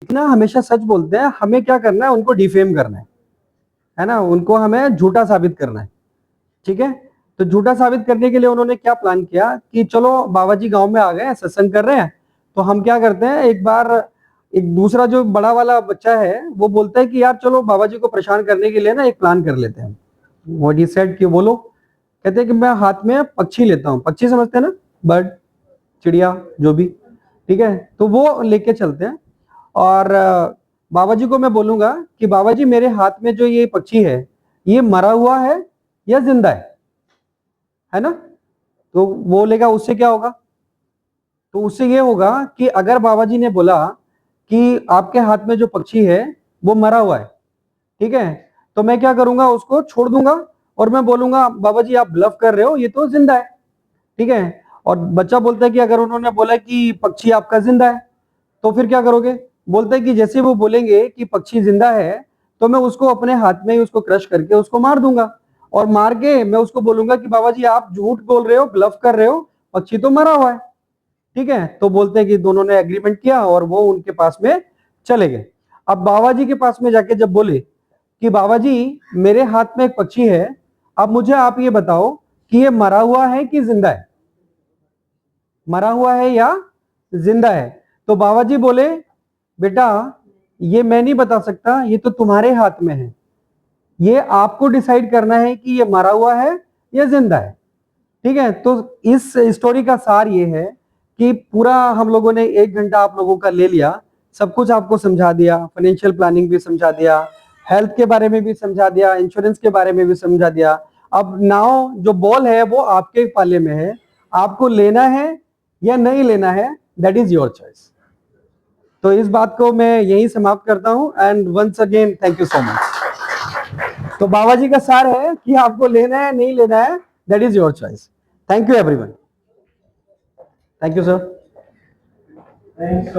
इतना हमेशा सच बोलते हैं, हमें क्या करना है, उनको डिफेम करना है ना, उनको हमें झूठा साबित करना है। ठीक है, तो झूठा साबित करने के लिए उन्होंने क्या प्लान किया कि चलो बाबा जी गांव में आ गए, सत्संग कर रहे हैं, तो हम क्या करते हैं, एक बार एक दूसरा जो बड़ा वाला बच्चा है वो बोलता है कि यार चलो बाबा जी को परेशान करने के लिए ना एक प्लान कर लेते हैं। व्हाट ही सेड कि बोलो, कहते हैं कि मैं हाथ में पक्षी लेता हूँ, पक्षी समझते हैं ना, बर्ड, चिड़िया जो भी, ठीक है, तो वो लेके चलते हैं। और बाबा जी को मैं बोलूंगा कि बाबा जी मेरे हाथ में जो ये पक्षी है ये मरा हुआ है या जिंदा है ना, तो वो बोलेगा उससे क्या होगा, तो उससे ये होगा कि अगर बाबा जी ने बोला कि आपके हाथ में जो पक्षी है वो मरा हुआ है, ठीक है, तो मैं क्या करूंगा, उसको छोड़ दूंगा और मैं बोलूंगा बाबा जी आप ब्लफ कर रहे हो, ये तो जिंदा है। ठीक है, और बच्चा बोलता है कि अगर उन्होंने बोला कि पक्षी आपका जिंदा है तो फिर क्या करोगे, बोलते हैं कि जैसे वो बोलेंगे कि पक्षी जिंदा है तो मैं उसको अपने हाथ में ही उसको क्रश करके उसको मार दूंगा, और मार के मैं उसको बोलूंगा कि बाबा जी आप झूठ बोल रहे हो, ब्लफ कर रहे हो, पक्षी तो मरा हुआ है। ठीक है, तो बोलते हैं कि दोनों ने एग्रीमेंट किया और वो उनके पास में चले गए। अब बाबा जी के पास में जाके जब बोले कि बाबा जी मेरे हाथ में एक पक्षी है, अब मुझे आप ये बताओ कि ये मरा हुआ है कि जिंदा है, मरा हुआ है या जिंदा है, तो बाबा जी बोले बेटा ये मैं नहीं बता सकता, ये तो तुम्हारे हाथ में है, ये आपको डिसाइड करना है कि ये मरा हुआ है या जिंदा है। ठीक है, तो इस स्टोरी का सार ये है कि पूरा हम लोगों ने 1 घंटा आप लोगों का ले लिया, सब कुछ आपको समझा दिया, फाइनेंशियल प्लानिंग भी समझा दिया, हेल्थ के बारे में भी समझा दिया, इंश्योरेंस के बारे में भी समझा दिया। अब नाउ जो बॉल है वो आपके पाले में है, आपको लेना है या नहीं लेना है, दैट इज योर चॉइस। तो इस बात को मैं यही समाप्त करता हूं and once again thank you so much. तो बाबा जी का सार है कि आपको लेना है नहीं लेना है, that is your choice. Thank you everyone. Thank you sir.